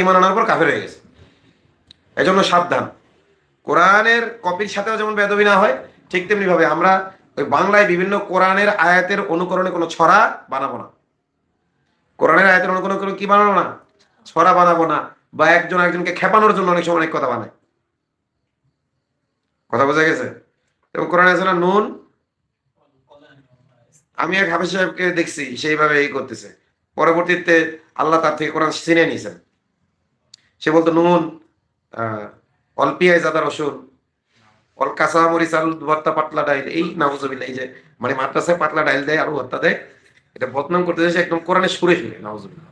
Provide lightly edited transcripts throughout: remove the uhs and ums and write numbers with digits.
ঈমান আনার পর কাফের হয়ে গেছে। এজন্য সাবধান। কোরআনের কপির সাথেও যেমন বেয়াদবি না হয়, ঠিক তেমনি ভাবে আমরা ওই বাংলায় বিভিন্ন কোরআনের আয়াতের অনুকরণে কোনো ছড়া বানাবো না। কোরআনের আয়াতের অনুকরণ করে কি বানাবো না? ছড়া বানাবো না। বা একজন একজনকে খেপানোর জন্য অনেক সময় অনেক কথা বানায়। কথা বোঝা গেছে? এবং কোরআন আছে না, নুন। আমি এক হাফেজ সাহেবকে দেখছি সেইভাবে এই করতেছে। পরবর্তীতে আল্লাহ তার থেকে কোরআন ছিনে নিয়েছেন। সে বলতো নুন, অল পিঁয়াজ আদা রসুন, অল কাঁচা মরিচ আলু ভর্তা পাতলা ডাইল, এই নাউজুবিল্লাহ, এই যে মানে মাদ্রাসায় পাতলা ডাইল দেয় আলু ভর্তা দেয়, এটা বদনাম করতে যাচ্ছে একদম কোরআনের সুরে সুরে, নাউজুবিল্লাহ।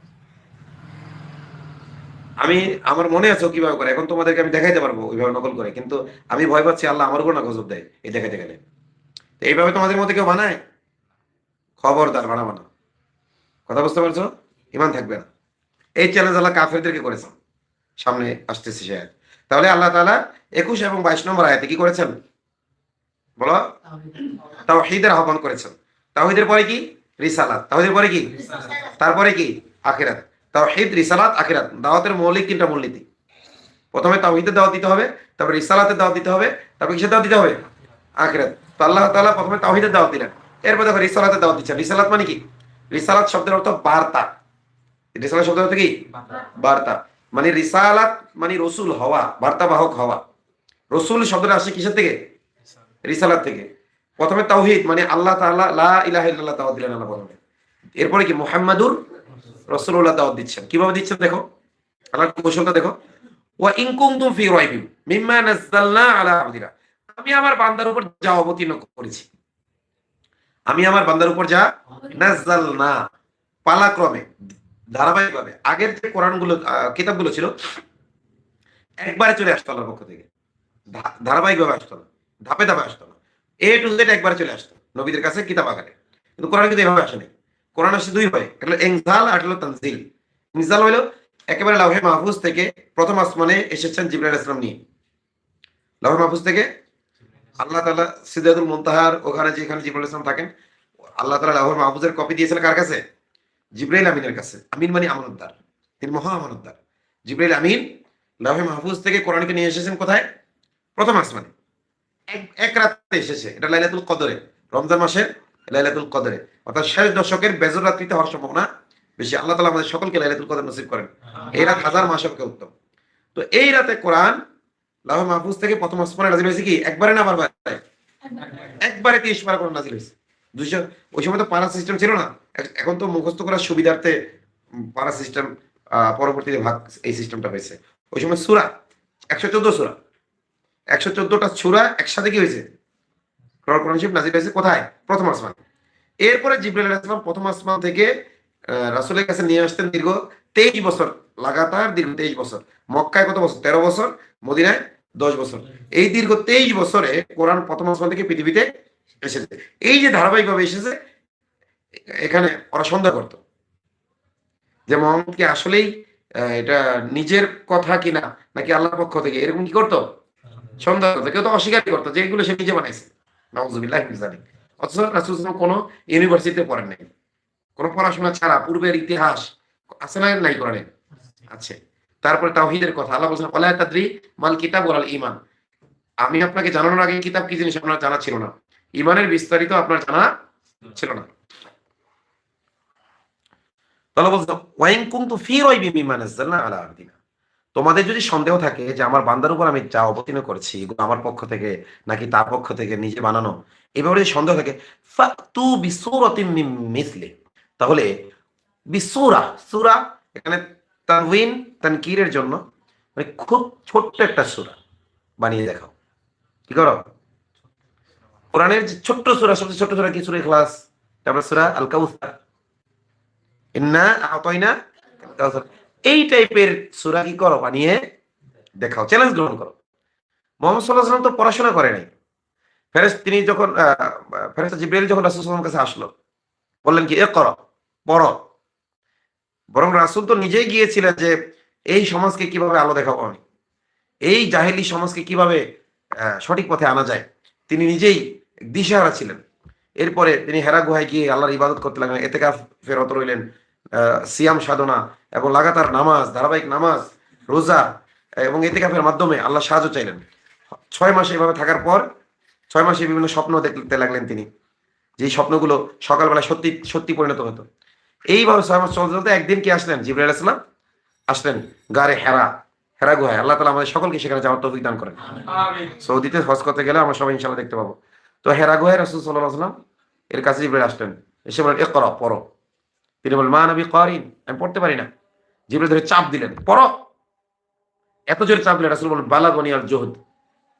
আমি আমার মনে আছে ও কিভাবে করে, এখন তোমাদেরকে আমি দেখাইতে পারবো ওইভাবে নকল করে, কিন্তু আমি ভয় পাচ্ছি আল্লাহ আমার উপর না গজব দেয় এই দেখাইতে গেলে। তো এইভাবে তোমাদের মধ্যে কেউ বানায়, খবরদার বানাবো না। কথা বুঝতে পারছো? ইমান থাকবে না। এই চ্যালেঞ্জ আল্লাহ কাফেরদেরকে করেছেন। সামনে আসতেছে সে আয়াত। তাহলে আল্লাহ তাআলা 21 এবং 22 নম্বর আয়াতে কি করেছেন বলো? তাওহীদের আহ্বান করেছেন। তাওহীদের পরে কি? রিসালাত। তাওহীদের পরে কি? তারপরে কি? আখিরাত। তাওহীদ, রিসালাত, আখিরাত, দাওয়াতের মৌলিক তিনটা মূলনীতি। প্রথমে তাওহীদের দাওয়াত দিতে হবে, তারপর রিসালাতের দাওয়াত দিতে হবে, তারপর কিসের দাওয়াত দিতে হবে? আখিরাত। তো আল্লাহ তাআলা প্রথমে তাওহীদের দাওয়াত দিলেন, এরপর দেখো রিসালাতের দাওয়াত দিচ্ছেন। রিসালাত মানে কি? রিসালাত শব্দের অর্থ বার্তা। রিসালাত শব্দের অর্থ কি? বার্তা। মানে রিসালাত মানে রসুল হওয়া, বার্তাবাহক হওয়া। রসুল শব্দটা আসে কিসের থেকে? রিসালাত থেকে। প্রথমে তাওহীদ মানে আল্লাহ তাআলা লা ইলাহা ইল্লাল্লাহ দাওয়াত দিলেন আল্লাহ প্রথমে। এরপরে কি? মুহাম্মাদুর রাসূলুল্লাহ দাওয়াত দিচ্ছেন। কিভাবে দিচ্ছেন দেখো, আল্লাহর কৌশলটা দেখো। ওয়া ইন কুনতুম ফি রাইবিন মিম্মা নাযালনা আলা আবদিনা, আমি আমার বান্দার উপর যা অবতীর্ণ করেছি, আমি আমার বান্দার উপর যা নাযালনা, পালাক্রমে ধারাবাহিকভাবে আগের যে কোরআনগুলো কিতাবগুলো ছিল একবারে চলে আসতো আল্লাহর পক্ষ থেকে, ধারাবাহিকভাবে আসতো না, ধাপে ধাপে আসতো না, এ টু জেড একবারে চলে আসতো নবীদের কাছে কিতাব আকারে। কিন্তু কোরআন কিন্তু এভাবে আসেনি। কোরআন আসে দুই ভাবে, একটা হলো ইনজাল আর হলো তানজিল। ইনজাল হলো একেবারে লাউহে মাহফুজ থেকে প্রথম আসমানে এসেছেন জিবরাইল আলাইহিস সালাম নিয়ে। লাউহে মাহফুজ থেকে আল্লাহ তাআলা সিদরাতুল মুনতাহার ওখানে যেখানে জিবরাইল আলাইহিস সালাম থাকেন, আল্লাহ তাআলা লাউহে মাহফুজের কপি দিয়েছিলেন কার কাছে? জিবরাইল আমিনের কাছে। আমিন মানে আমানতদার, তিনি মহা আমানতদার। জিবরাইল আমিন লাউহে মাহফুজ থেকে কোরআনকে নিয়ে এসেছেন কোথায়? প্রথম আসমানে। এক রাতে এসেছে, এটা লাইলাতুল কদরে, রমজান মাসের লাইলাতুল কদরে, অর্থাৎ শেষ দশকের বেজর রাত্রিতে হওয়ার সম্ভাবনা বেশি। আল্লাহ তাআলা আমাদের সকলকে লাইলাতুল কদর নসিব করেন। এই রাত হাজার মাসের উত্তম। তো এই রাতে কোরআন লাউহে মাহফুজ থেকে প্রথম আসমানে নাজিল হয়েছে কি? একবারে না বারবার? একবারে 30 পারা কোরআন নাজিল হয়েছে। 200। ওই সময় তো পারা সিস্টেম ছিল না, এখন তো মুখস্থ করার সুবিধার্থে পারা সিস্টেম পরবর্তীতে ভাগ এই সিস্টেমটা হয়েছে। ওই সময় সূরা 114 সূরা, 114টা সূরা একসাথে কি হয়েছে? কোরআন শরীফ নাজিল হয়েছে কোথায়? প্রথম আসমান। এরপরে জিবরাইল আলাইহিস সালাম প্রথম আসমান থেকে রাসূলের কাছে নিয়ে আসতেন দীর্ঘ 23 বছর, লাগাতার দীর্ঘ 23 বছর। মক্কায় কত বছর? 13 বছর, মদিনায় 10 বছর। এই দীর্ঘ 23 বছরে কোরআন প্রথম আসমান থেকে পৃথিবীতে এসেছে। এই যে ধারাবাহিকভাবে এসেছে, এখানে ওরা সন্দেহ করত যে মোহাম্মদ কি আসলেই এটা নিজের কথা কিনা নাকি আল্লাহর পক্ষ থেকে, এরকম কি করতো? সন্দেহ করতো। কেউ তো অস্বীকারই করতো যে এগুলো সে নিজে বানাইছে। নাউযুবিল্লাহি মিন যালিক। অথচ রাসূল সাল্লাল্লাহু আলাইহি ওয়াসাল্লাম কোনো ইউনিভার্সিটিতে পড়েন নাই, কোনো পড়াশোনা ছাড়া পূর্বের ইতিহাস আছে না? নাই কোরআনে আছে। তারপরে তাওহীদের কথা আল্লাহ বলেছেন ওয়ালা তাদরি মাল কিতাব ওয়াল ঈমান, আমি আপনাকে জানানোর আগে কিতাব কি জিনিস আপনার জানা ছিল না, ঈমানের বিস্তারিত আপনার জানা ছিল না। তাহলে বলছে ওয়াইন কুনতু ফি রাইবিন মিম্মা নাযালনা আলা আবদিনা, তোমাদের যদি সন্দেহ থাকে যে আমার বান্দার উপর আমি যা অবতীর্ণ করেছি এগুলো আমার পক্ষ থেকে নাকি তার পক্ষ থেকে নিজে বানানো, এভাবে যদি সন্দেহ থাকে, ফাতু বিসূরাতিন মিন মিসলি, তাহলে বিসূরা, সূরা এখানে তানউইন তানকিরের জন্য, মানে খুব ছোট্ট একটা সূরা বানিয়ে দেখাও। কি করো? কোরআনের যে ছোট্ট সূরা, সবচেয়ে ছোট্ট সূরা কি? সূরা ইখলাস, তারপর সূরা আল কাউসার, ইন্না আতাইনা আল কাউসার, এই টাইপের সূরা কি করো? বানিয়ে দেখাও, চ্যালেঞ্জ গ্রহণ করো। মুহাম্মদ সাল্লাল্লাহু আলাইহি ওয়াসাল্লাম তো পড়াশোনা করে নাই। তিনি যখন ফেরেশতা জিবরাইল যখন রাসূল সাল্লাল্লাহু আলাইহি ওয়াসাল্লামের কাছে আসলো, বললেন কি ইকরা, পড়ো। বরং রাসূল তো নিজেই গিয়েছিলেন যে এই সমাজকে কিভাবে আলো দেখাবো আমি, এই জাহেলি সমাজকে কিভাবে সঠিক পথে আনা যায়, তিনি নিজেই দিশেহারা ছিলেন। এরপরে তিনি হেরা গুহায় গিয়ে আল্লাহর ইবাদত করতে লাগলেন, এতেকাফ ফেরত রইলেন, সিয়াম সাধনা এবং লাগাতার নামাজ, ধারাবাহিক নামাজ, রোজা এবং ইতিকাফের মাধ্যমে আল্লাহ সাহায্য চাইলেন। 6 মাস এভাবে থাকার পর 6 মাসে বিভিন্ন স্বপ্ন দেখতে লাগলেন তিনি, যে স্বপ্নগুলো সকালবেলা সত্যি সত্যি পরিণত হতো। এইভাবে 6 মাস চলতে চলতে একদিন কি আসলেন, জিবরাইল আলাইহিস সালাম আসলেন গারে হেরা, হেরা গুহায়। আল্লাহ তাআলা আমাদের সকলকে সেখানে যাওয়ার তৌফিক দান করেন। সৌদিতে হজ করতে গেলে আমরা সবাই ইনশাআল্লাহ দেখতে পাবো। তো হেরা গুহায় রাসূল সাল্লাল্লাহু আলাইহি ওয়াসাল্লাম এর কাছে জিবরাইল আসলেন, এসে বলেন ইকরা, পড়ো। তিনি বলেন মা নবী কারিন, আমি পড়তে পারি না। জিবরাইল ধরে চাপ দিলেন, পড়ো। এত জোরে চাপ দিলেন, রাসূল বলেন বালাগনি আল জুহদ,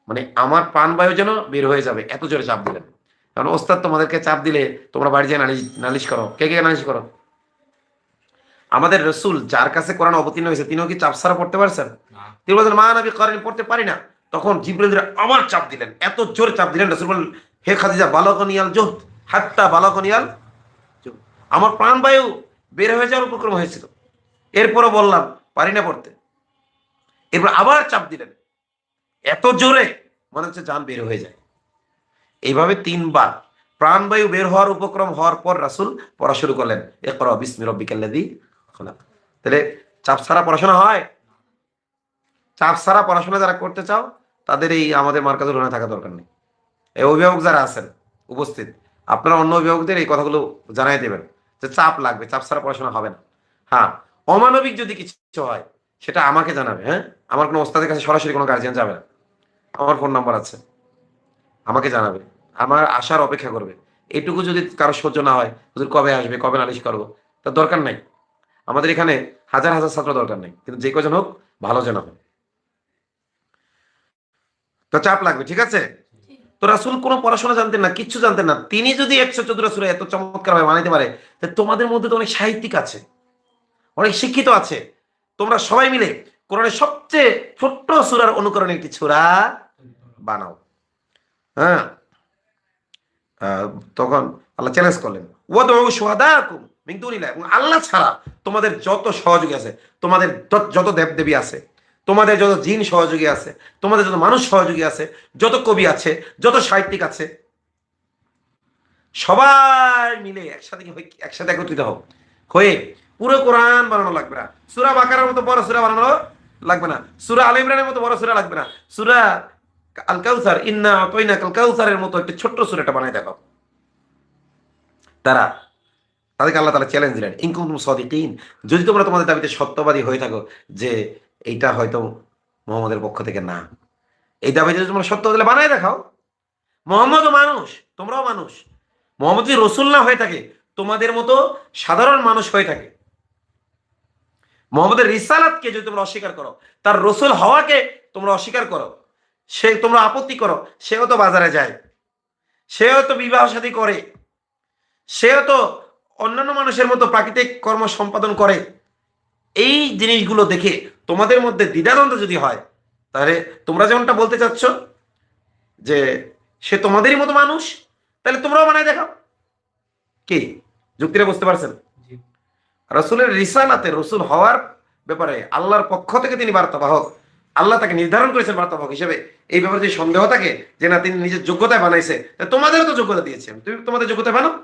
মানে আমার প্রাণবায়ু যেন বের হয়ে যাবে, এত জোরে চাপ দিলেন। কারণ ওস্তাদ তোমাদেরকে চাপ দিলে তোমরা বাড়ি যেয়ে নালিশ করো। কে কে নালিশ করো? আমাদের রসুল যার কাছে কোরআন অবতীর্ণ হয়েছে তিনিও কি চাপ ছাড়া পড়তে পারছেন? তিনি বলছেন মা নবী কারিন, পড়তে পারি না। তখন জিবরাইল আবার চাপ দিলেন, এত জোরে চাপ দিলেন, রসুল বলেন হে খাদিজা বালাগনি আল জুহদ হাত্তা বালাগনি আল জুহদ, আমার প্রাণবায়ু বের হয়ে যাওয়ার উপক্রম হয়েছিল, এরপরও বললাম পারি না পড়তে। এরপর আবার চাপ দিলেন এত জোরে মনে হচ্ছে জান বের হয়ে যায়। এইভাবে 3বার প্রাণবায়ু বের হওয়ার উপক্রম হওয়ার পর রাসূল পড়া শুরু করলেন ইকরা বিসমি রাব্বিকাল্লাযী খলাক। তাহলে চাপ ছাড়া পড়াশোনা হয়? চাপ ছাড়া পড়াশোনা যারা করতে চাও তাদের এই আমাদের মার্কাজুল হুনায় থাকা দরকার নেই। এই অভিভাবক যারা আছেন উপস্থিত, আপনারা অন্য অভিভাবকদের এই কথাগুলো জানাই দেবেন যে চাপ লাগবে, চাপ ছাড়া পড়াশোনা হবে না। হ্যাঁ, অমানবিক যদি কিছু হয় সেটা আমাকে জানাবে। হ্যাঁ, আমার কোনো ওস্তাদের কাছে সরাসরি কোনো গার্জিয়ান যাবে না, আমার ফোন নাম্বার আছে, আমাকে জানাবে, আমার আসার অপেক্ষা করবে। এটুকু যদি কারো সহ্য না হয়, হুজুর কবে আসবে, কবে নালিশ করবো, তার দরকার নাই। আমাদের এখানে হাজার হাজার ছাত্র দরকার নেই, কিন্তু যে কজন হোক ভালো যেন হয়। তো চাপ লাগবে, ঠিক আছে? তো রাসূল কোনো পড়াশোনা জানতেন না, কিচ্ছু জানতেন না। তিনি যদি 114 সূরা এত চমৎকার ভাবে বানাইতে পারে, তা তোমাদের মধ্যে তো অনেক সাহিত্যিক আছে, অনেক শিক্ষিত আছে, তোমরা সবাই মিলে কোরআনের সবচেয়ে ছোট্ট সূরার অনুকরণে একটি সূরা বানাও। হ্যাঁ, তখন আল্লাহ চ্যালেঞ্জ করলেন ওয়াদউ শুহাদাকুম মিন দুনিল্লাহ, এবং আল্লাহ ছাড়া তোমাদের যত সহযোগী আছে, তোমাদের যত দেবদেবী আছে, তোমাদের যত জিন সহযোগী আছে, তোমাদের যত মানুষ সহযোগী আছে, যত কবি আছে, যত সাহিত্যিক আছে, সবাই মিলে একসাথে একত্রিত হোক, হয়ে পুরো কোরআন বানানো লাগবে না। সূরা বাকারার মতো বড় সূরা বানানো লাগবে না, সূরা আলে ইমরানের মতো বড় সূরা লাগবে না, সূরা আল কাউসার ইন্না আতাইনাকাল কাউসারের মতো একটা ছোট্ট সূরাটা বানাই দেখাও। তাদেরকে আল্লাহ তাআলা চ্যালেঞ্জ দিলেন ইন কুনতুম সাদিকিন, যদি তোমরা তোমাদের দাবিতে সত্যবাদী হয়ে থাকো যে এইটা হয়তো মুহাম্মদের পক্ষ থেকে না, এই দাবিতে যদি তোমরা সত্য দিলে বানাই দেখাও। মুহাম্মদও মানুষ, তোমরাও মানুষ। মুহাম্মদ যদি রসুল না হয়ে থাকে, তোমাদের মতো সাধারণ মানুষ হয়ে থাকে, মুহাম্মদের রিসালাতকে যদি তোমরা অস্বীকার করো, তার রসুল হওয়াকে তোমরা অস্বীকার করো, সে তোমরা আপত্তি করো, সেও তো বাজারে যায়, সেও তো বিবাহ শাদী করে, সেও তো অন্যান্য মানুষের মতো প্রাকৃতিক কর্ম সম্পাদন করে, এই জিনিসগুলো দেখে তোমাদের মধ্যে দ্বিধাদ্বন্দ্ব যদি হয়, তাহলে তোমরা যেমনটা বলতে চাচ্ছ যে সে তোমাদেরই মতো মানুষ, তাহলে তোমরাও বানায় দেখাও। কি যুক্তিটা বুঝতে পারছেন? রসুলের রিসালাতে, রসুল হওয়ার ব্যাপারে আল্লাহর পক্ষ থেকে তিনি বার্তাবাহক, আল্লাহ তাকে নির্ধারণ করেছেন বার্তাবাহক হিসেবে। এই ব্যাপারে যদি সন্দেহ থাকে যে না তিনি নিজের যোগ্যতায় বানাইছে, তোমাদেরও তো যোগ্যতা দিয়েছেন, তুমি তোমাদের যোগ্যতায় বানাও।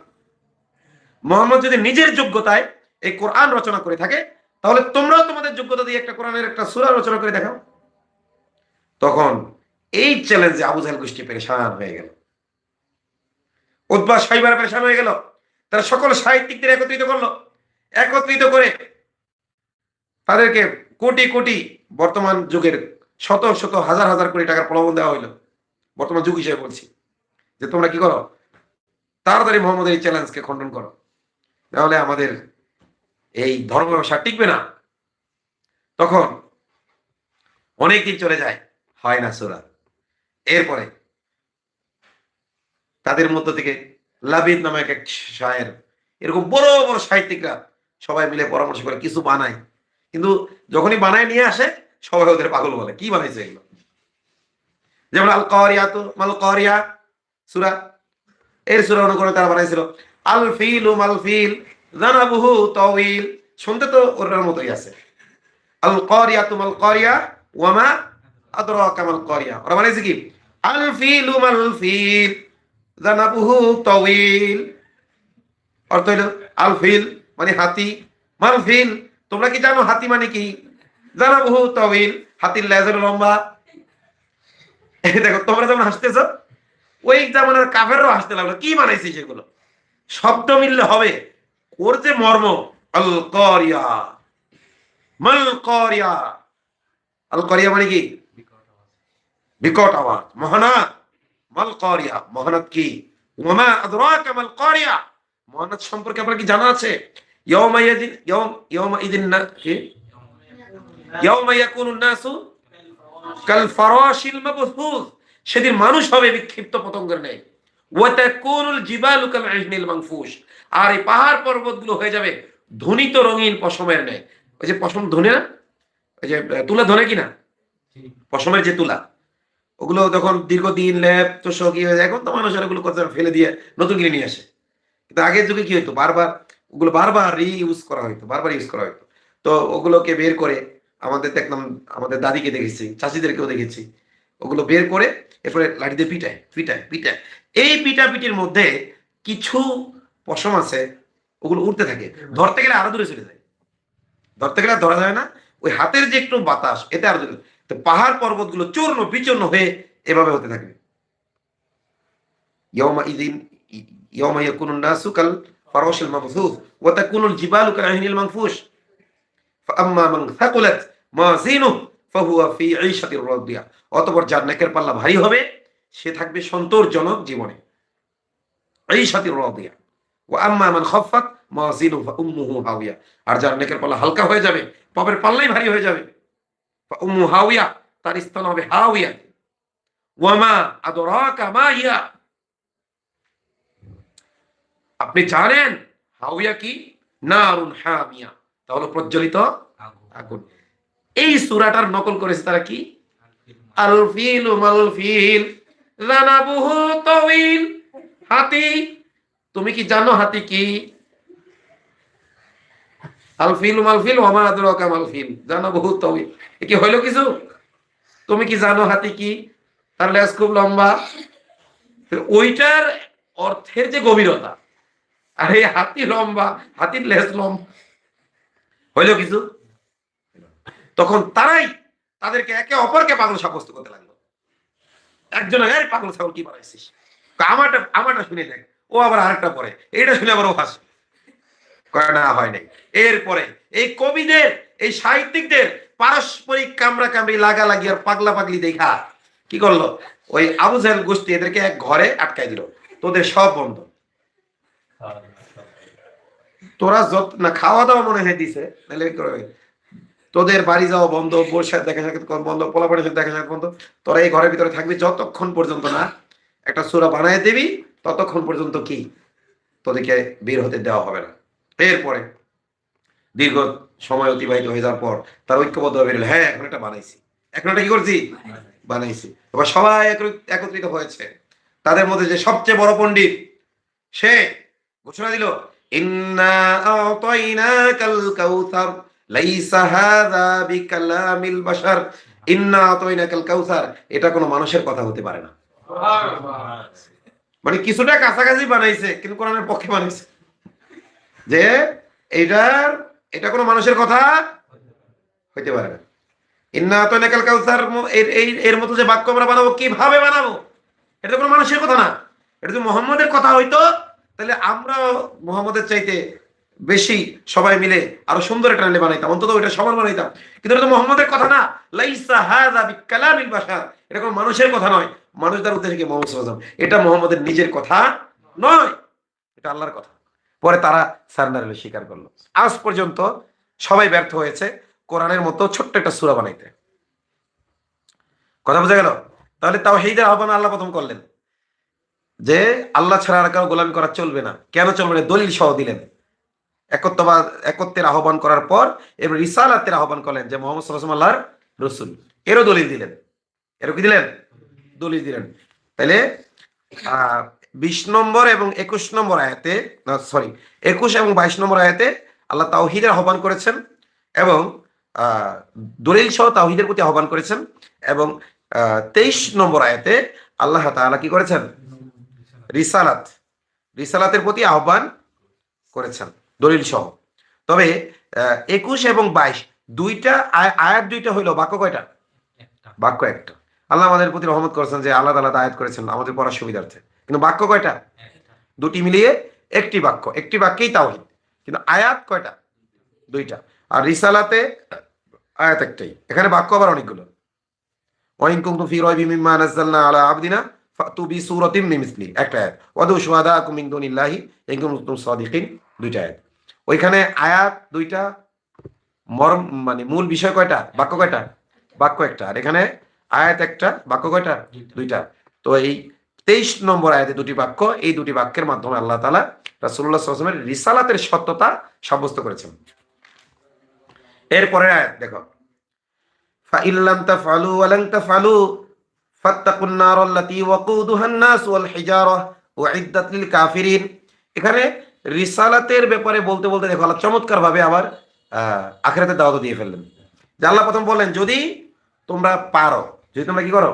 মোহাম্মদ যদি নিজের যোগ্যতায় এই কোরআন রচনা করে থাকে, তাহলে তোমরাও তোমাদের যোগ্যতা দিয়ে একটা কোরআনের একটা সূরা রচনা করে দেখাও। তখন এই চ্যালেঞ্জে আবু জাহেল গোষ্ঠী পেরেশান হয়ে গেল, উতবা সাইবার পেরেশান হয়ে গেল। তারা সকল সাহিত্যিকদের একত্রিত করলো, একত্রিত করে তাদেরকে কোটি কোটি, বর্তমান যুগের শত শত হাজার হাজার কোটি টাকার প্রলোভন দেওয়া হইলো। বর্তমান যুগ হিসেবে বলছি যে তোমরা কি করো, তাড়াতাড়ি মোহাম্মদের এই চ্যালেঞ্জকে খণ্ডন করো, তাহলে আমাদের এই ধর্ম ব্যবসা টিকবে না। তখন অনেকদিন চলে যায়, হয় না সূরা। এরপরে তাদের মধ্য থেকে লাবিদ নামে এক শায়ের, এরকম বড় বড় সাহিত্যিকরা সবাই মিলে পরামর্শ করে কিছু বানায়, কিন্তু যখনই বানায় নিয়ে আসে সবাই ওদের পাগল বলে কি বানাইছে এগুলো। যেমন আল কারিয়াতু মাল কারিয়া সূরা, এর সূরা অনুকরণে তারা বানাইছিল আল ফিল মাল ফিল জানাবুহু তাওয়িল, শুনতে তো ওর মতোই আছে। আল কারিয়াতু মাল কারিয়া ওয়া মা আদরাকা মাল কারিয়া, ওরা বানাইছে কি আল ফিল মাল ফিল জানাবুহু তাওয়িল, অর্থ হইল আল ফিল মানে হাতি, মাল ফিল তোমরা কি জানো হাতি মানে কি, জানাবহু তাওয়িল, হাতির লেজ হলো লম্বা। এই দেখো তোমরা যেমন হাসতেছ, ওই জামানার কাফেররাও হাসতে লাগলো, কি বানাইছে সেগুলো। শব্দ মিললে হবে, ওর যে মর্ম। আল করিয়া, মাল করিয়া। আল করিয়া মানে কি? বিকট আওয়াজ, মহানাদ। মাল করিয়া, মহানাদ কি? ওমা আদরাকা মাল করিয়া, মহানাদ সম্পর্কে আপনার কি জানা আছে? ইয়াউমা ইয়াদিন, ইয়াউমা ইদিন না কি, ইয়াউমা ইয়াকুনুন নাসু কাল ফারাশিল মাবথুস, সেদিন মানুষ হবে বিক্ষিপ্ত পতঙ্গের ন্যায়। ওয়া তাকুনুল জিবালু কাল ইজনিল মানফুশ, আর এই পাহাড় পর্বতগুলো হয়ে যাবে ধনিত রঙিন পশমের ন্যায়। ওই যে পশম ধনে না, ওই যে তুলা ধরে কিনা, পশমের যে তুলা, ওগুলো যখন দীর্ঘদিন ল্যাব তোষক হয়ে যায়, এখন তো মানুষ আর ওগুলো কথা ফেলে দিয়ে নতুন কিনে নিয়ে আসে। কিন্তু আগের যুগে কি হইতো, বারবার ওগুলো বারবার রিইউজ করা হইতো, বারবার ইউজ করা হইতো। তো ওগুলোকে বের করে আমাদের দেখলাম, আমাদের দাদিকে দেখেছি, চাচিদেরকেও দেখেছি, ওগুলো বের করে এরপরে লাঠি দিয়ে পিটায় পিটায় পিটায়। এই পিটাপিটির মধ্যে কিছু পশম আছে, ওগুলো উঠতে থাকে, ধরতে গেলে আরো দূরে চলে যায়, ধরতে গেলে আর ধরা যায় না, ওই হাতের যে একটু বাতাস এতে আরো দূরে। তো পাহাড় পর্বতগুলো চূর্ণ বিচূর্ণ হয়ে এভাবে হতে থাকবে। ইয়াউমা ইদিন, ইয়াউমা ইয়াকুনুন নাসু কাল ফারাশিল মাবথুস ওয়া তাকুনুল জিবালু কাল ইজনিল মানফুশ ফাআম্মা মান থাকুলাত মাযিনুহু ফাহুয়া ফি ঈশাতির রাদিয়া, অতঃপর যার নেকের পাল্লা ভারী হবে সে থাকবে সন্তোষজনক জীবনে, ঈশাতির রাদিয়া। ওয়া আম্মা মান খাফফাত মাযিনুহু ফাউম্মুহু হাওিয়া, আর যার নেকের পাল্লা হালকা হয়ে যাবে, পাপের পাল্লাই ভারী হয়ে যাবে, ফাউম্মুহু হাওিয়া, তার স্থান হবে হাওিয়া। ওয়া মা আদরাকা মা হিয়া, আপনি জানেন হাওিয়া কি? নারুন হামিয়া, তাহলে প্রজ্বলিত আগুন। এই সূরাটার নকল করেছে তারা কি? আল ফিল মাল ফিল জানাবুহু তাওয়িল, হাতি। তুমি কি জানো হাতি কি? আল ফিল মাল ফিল ওয়া মা আদরাকা মাল ফিল জানাবুহু তাওয়িল, এ কি হইলো কিছু? তুমি কি জানো হাতি কি? তার লেজ খুব লম্বা। ওইটার অর্থের যে গভীরতা, আর এই হাতি লম্বা, হাতির লেজ লম্বা, হইল কিছু? তখন তারাই তাদেরকে একে অপরকে পাগল সাব্যস্ত করতে লাগলো। একজন এই পাগল ছাগল কি বানাইছিস, আমারটা আমারটা শুনে দেখ, ও আবার আরেকটা পরে, এইটা শুনে আবার ও হাসে, কয় না হয় নাই। এরপরে এই কবিদের, এই সাহিত্যিকদের পারস্পরিক কামড়া কামড়ি লাগা লাগি আর পাগলা পাগলি দেখা কি করলো, ওই আবু জাহেল গোষ্ঠী এদেরকে এক ঘরে আটকাই দিল, তোদের সব বন্ধ, তোরা যত না খাওয়া দাওয়া মনে হয় দিছে, তোদের বাড়ি যাওয়া বন্ধ, বোর সাথে দেখা সাক্ষাৎ বন্ধ, পোলাপানের সাথে দেখা সাক্ষাৎ বন্ধ, তোরা এই ঘরের ভিতরে থাকবি যতক্ষণ পর্যন্ত না একটা সূরা বানায় দিবি, ততক্ষণ পর্যন্ত কি তোদেরকে বের হতে দেওয়া হবে না। এরপরে দীর্ঘ সময় অতিবাহিত হয়ে যাওয়ার পর তার ঐক্যবদ্ধ বের হলো, হ্যাঁ এখন একটা বানাইছি, এখন একটা কি করছি, বানাইছি। এবার সবাই একত্রিত হয়েছে, তাদের মধ্যে যে সবচেয়ে বড় পণ্ডিত সে ঘোষণা দিল, ইন্না আতাইনাকাল কাউসার লাইসা হাযা বিকালামিল বাশার, ইন্না আতাইনাকাল কাউসার, এটা কোনো মানুষের কথা হতে পারে না। মানে কিছুটা কাছাকাছি বানাইছে, কিন্তু কোরআনের পক্ষে বানাইছে, যে এটা কোনো মানুষের কথা হইতে পারে না। ইন্না আতাইনাকাল কাউসার, এর মতো যে বাক্য আমরা বানাবো, কিভাবে বানাবো, এটা কোনো মানুষের কথা না। এটা যদি মুহাম্মদের কথা হইতো তাহলে আমরা মুহাম্মদের চাইতে বেশি সবাই মিলে আরো সুন্দর একটা বানাইতাম, অন্তত ওইটা সবার বানাইতাম। কিন্তু এটা তো মুহাম্মদের কথা না, লাইসা হাযা বিকালামিল বাশার, এটা কোনো মানুষের কথা নয়। মানুষ দ্বারা উদ্দেশ্যে কি মুহাম্মদ সাল্লাল্লাহু আলাইহি ওয়াসাল্লাম, এটা মুহাম্মদের নিজের কথা নয়, এটা আল্লাহর কথা। পরে তারা সারেন্ডার হলে স্বীকার করলো। আজ পর্যন্ত সবাই ব্যর্থ হয়েছে কোরআনের মতো ছোট্ট একটা সূরা বানাইতে। কথা বোঝা গেল? তাহলে তাওহীদের আহ্বান আল্লাহ প্রথম করলেন, যে আল্লাহ ছাড়া আর কারো গোলামি করা চলবে না। কেন চলবে না? দলিল সহ দিলেন। একত্বের আহ্বান করার পর এবার রিসালাতের আহ্বান করলেন, যে মুহাম্মদ সাল্লাল্লাহু আলাইহি ওয়াসাল্লাম আল্লাহর রাসূল, এরও দলিল দিলেন। এরও কি দিলেন? দলিল দিলেন। তাহলে 20 নম্বর এবং 21 নম্বর আয়াতে, সরি 21 এবং 22 নম্বর আয়াতে আল্লাহ তাওহীদের আহ্বান করেছেন এবং দলিল সহ তাওহীদের প্রতি আহ্বান করেছেন, এবং 23 নম্বর আয়াতে আল্লাহ তাআলা কি করেছেন? রিসালাতের প্রতি আহ্বান করেছেন দলিল সহ। তবে 21 এবং 22 দুইটা আয়াত দুইটা হইলো, বাক্য কয়টা? বাক্য একটা। আল্লাহ আমাদের প্রতি রহমত করেছেন যে আলাদা আলাদা আয়াত করেছেন আমাদের পড়ার সুবিধার্থে, কিন্তু বাক্য কয়টা? দুটি মিলিয়ে একটি বাক্য, একটি বাক্যেই তাওহীদ। কিন্তু আয়াত কয়টা? দুইটা। আর রিসালাতে আয়াত একটাই, এখানে বাক্য আবার অনেকগুলো। ওয়াইন কুনতুম ফি রাইবিম মিম্মা নাযালনা আলা আবদিনা ফাতু বিসূরাতিম মিন মিসলি, একটা আয়াত। ওয়াদু শুহাদাকুম মিন দুনিল্লাহি ইন কুনতুম সাদিকিন, দুইটা আয়াত। ওইখানে আয়াত দুইটা, মর্ম মানে মূল বিষয় কয়টা? বাক্য কয়টা? বাক্য একটা। আর এখানে আয়াত একটা, বাক্য কয়টা? দুইটা। তো এই 23 নম্বর আয়াতে দুটি বাক্য, এই দুটি বাক্যের মাধ্যমে আল্লাহ তাআলা রাসূলুল্লাহ সাল্লাল্লাহু আলাইহি ওয়াসাল্লামের রিসালাতের সত্যতা সাব্যস্ত করেছেন। এরপরে আয়াত দেখো, ফাইল্লাম তাফআলু ওয়া লান তাফআলু ফাত্তাকুন নারাল্লাতী ওয়াকুদুহান নাস ওয়াল হিজারা উইদ্দাত লিল কাফিরিন। এখানে রিসালাতের ব্যাপারে বলতে বলতে দেখো আল্লাহ চমৎকার ভাবে আবার আখিরাতের দাওয়াত দিয়ে ফেললেন। যে আল্লাহ প্রথম বললেন যদি তোমরা পারো, যদি তোমরা কি করো?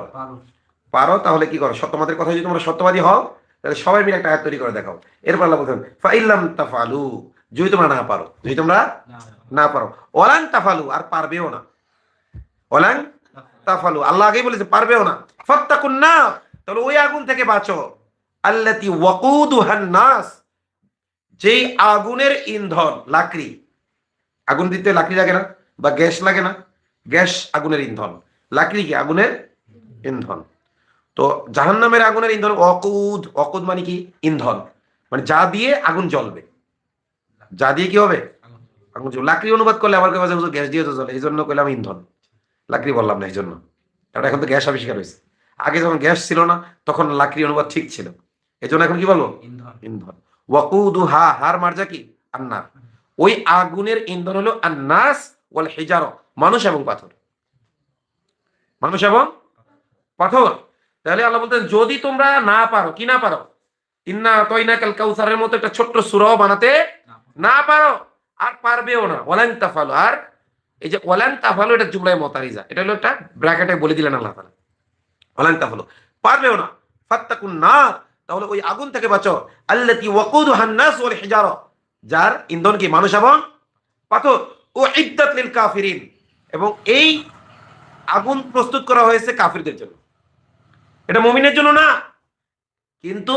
পারো তাহলে কি করো? তোমাদের কথা যদি তোমরা সত্যবাদী হও তাহলে সবাই মিলে একটা আয়াত তৈরি করে দেখাও। এরপর আল্লাহ বলছেন ফাইল্লাম তাফআলু, যদি তোমরা না পারো, যদি তোমরা না পারো, ওয়ালান তাফআলু, আর পারবেও না। ওয়ালান তাফআলু, আল্লাহ আগেই বলেছে পারবেও না। ফাত্তাকুন নার, তাহলে ওই আগুন থেকে বাঁচো। আল্লাতী ওয়াকুদুহান নাস, যেই আগুনের ইন্ধন লাকড়ি। আগুন দিতে লাকড়ি লাগে না? বা গ্যাস লাগে না? গ্যাস আগুনের ইন্ধন, লাকড়ি কি আগুনের ইন্ধন। তো জাহান্নামের আগুনের ইন্ধন ওয়াকুদ, ওয়াকুদ মানে কি? ইন্ধন, মানে যা দিয়ে আগুন জ্বলবে, যা দিয়ে কি হবে? আগুন জ্বলবে। লাকড়ি অনুবাদ করলে আমার কাছে গ্যাস দিয়ে তো জ্বলে, এই জন্য কইলাম ইন্ধন, লাকড়ি বললাম না এই জন্য, কারণ এখন তো গ্যাস আবিষ্কার হয়েছে। আগে যখন গ্যাস ছিল না তখন লাকড়ি অনুবাদ ঠিক ছিল, এই জন্য এখন কি বলবো? ইন্ধন। ওয়াকুদুহা, হার মার্জা কি? আন্নার। ওই আগুনের ইন্ধন হলো আন্নাস ওয়াল হিজারা, মানুষ এবং পাথর, মানুষ এবং পাথর। তাহলে আল্লাহ বলতেন যদি তোমরা না পারো, কি না পারো? ইন্না আতাইনাকাল কাউসারের মতো একটা ছোট্ট সূরাও বানাতে না পারো, আর পারবেও না। ওয়ালান তাফালু, আর এই যে ওয়ালান তাফালু, এটা জুমলায়ে মুতারিজা, এটা হলো একটা ব্র্যাকেটে বলে দিলেন আল্লাহ তাআলা। ওয়ালান তাফালু, পারবেও না। ফাত্তাকুন নার, তাহলে ওই আগুন থেকে বাঁচো। আল্লাতী ওয়াকুদুহান নাস ওয়াল হিজারা, যার ইন্ধন কি? মানুষ এবং পাথর। উইদ্দাত লিল কাফিরিন, এবং এই আগুন প্রস্তুত করা হয়েছে কাফিরদের জন্য, এটা মুমিনের জন্য না। কিন্তু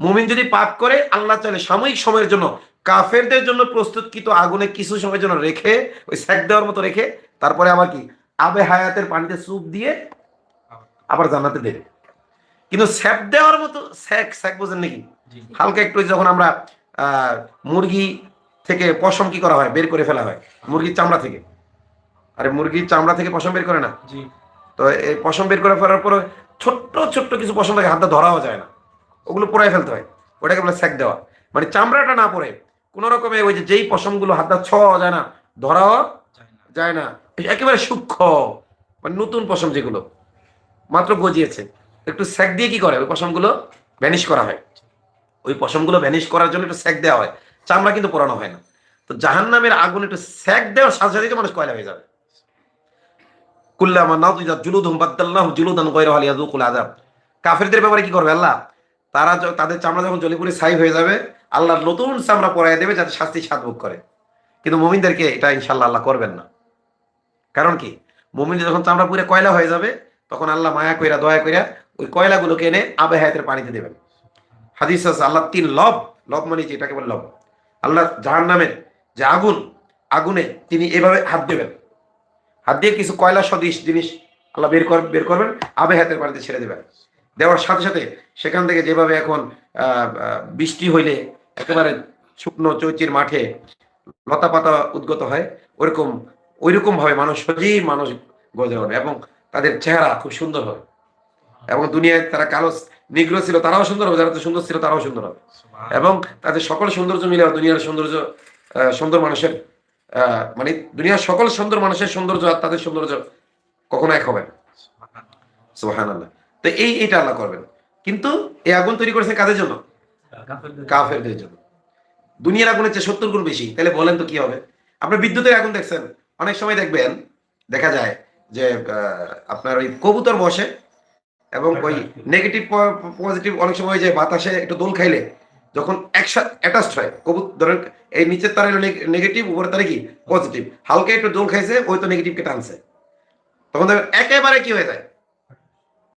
মুমিন যদি পাপ করে, আল্লাহ চাইলে সাময়িক সময়ের জন্য কাফেরদের জন্য প্রস্তুতকৃত আগুনে কিছু সময়ের জন্য রেখে, ওই সেক দেওয়ার মতো রেখে, তারপরে আবার কি আবে হায়াতের পানিতে স্যুপ দিয়ে আবার জান্নাতে দেবে। কিন্তু সেক দেওয়ার মতো, সেক বোঝেন নাকি? হালকা একটু, যখন আমরা মুরগি থেকে পশম কি করা হয়? বের করে ফেলা হয় মুরগির চামড়া থেকে। আরে মুরগির চামড়া থেকে পশম বের করে না? তো এই পশম বের করে ফেলার পরে ছোট্ট ছোট্ট কিছু পশম থাকে, হাতটা ধরাও যায় না, ওগুলো পোড়ায় ফেলতে হয়, ওটাকে বলে সেক দেওয়া। মানে চামড়াটা না পড়ে কোন রকমে ওই যে যেই পশমগুলো হাতটা ছোঁয়া যায় না, ধরাও যায় না, একেবারে সূক্ষ্ম, মানে নতুন পশম যেগুলো মাত্র গজিয়েছে, একটু সেক দিয়ে কি করে ওই পশমগুলো ভ্যানিশ করা হয়। ওই পশমগুলো ভ্যানিশ করার জন্য একটু সেক দেওয়া হয়, চামড়া কিন্তু পোড়ানো হয় না। তো জাহান্নামের আগুন একটু সেক দেওয়ার সাথে সাথে মানুষ কয়লা হয়ে যাবে। কুল্লামা নাযিজাত জুলুদুহুম বাদদালনাহুম জুলুদান গায়রাহা লিয়াযুকুল আযাব। কাফেরদের ব্যাপারে কি করবে আল্লাহ? তারা তাদের চামড়া যখন জ্বলে পুড়ে ছাই হয়ে যাবে, আল্লাহ নতুন চামড়া পরায় দেবে যাতে শাস্তি স্বাদ ভোগ করে। কিন্তু মুমিনদেরকে এটা ইনশাআল্লাহ আল্লাহ করবেন না। কারণ কি? মুমিনদের যখন চামড়া পুড়ে কয়লা হয়ে যাবে, তখন আল্লাহ মায়া কইরা, দয়া কইরা ওই কয়লাগুলোকে এনে আবে হায়াতের পানিতে দেবেন। হাদিস আছে আল্লাহ 3 লব, লব মানে কি? এটাকে বলে লব। আল্লাহ জাহান্নামের যে আগুন, আগুনে তিনি এভাবে হাত দেবেন, হাত দিয়ে কিছু কয়লা সদৃশ জিনিস আল্লাহ বের করবেন, আবে হাতের পানিতে ছেড়ে দেবেন। দেওয়ার সাথে সাথে সেখান থেকে যেভাবে এখন বৃষ্টি হইলে একেবারে শুকনো চৌচির মাঠে লতা পাতা উদ্গত হয়, ওইরকম ভাবে মানুষ, সজীব মানুষ গজে হবে, এবং তাদের চেহারা খুব সুন্দর হবে। এবং দুনিয়ায় তারা কালো নিগ্র ছিল, তারাও সুন্দর হবে, যারা তো সুন্দর ছিল তারাও সুন্দর হবে। এবং তাদের সকল সৌন্দর্য মিলে দুনিয়ার সৌন্দর্য, সুন্দর মানুষের মানে দুনিয়ার সকল সুন্দর মানুষের সৌন্দর্য আর তাদের সৌন্দর্য কখনো এক হবে না। সুবহানাল্লাহ। তো এইটা আল্লাহ করবেন। কিন্তু এই আগুন তৈরি করেছেন কাদের জন্য? কাফেরদের জন্য। দুনিয়ার আগুনের চেয়ে 70 গুণ বেশি। তাহলে বলেন তো কি হবে? আপনি বিদ্যুতের আগুন দেখছেন, অনেক সময় দেখবেন, দেখা যায় যে আপনার ওই কবুতর বসে, এবং ওই নেগেটিভ পজিটিভ অনেক সময় যে বাতাসে একটু দোল খাইলে যখন একসাথে অ্যাটাচড হয়, ধরেন এই নিচের তার হলো নেগেটিভ, উপরের তারে কি পজিটিভ, হালকা একটু জল খাইছে, ওই তো নেগেটিভকে টানছে, তখন দেখবেন একেবারে কি হয়ে যায়,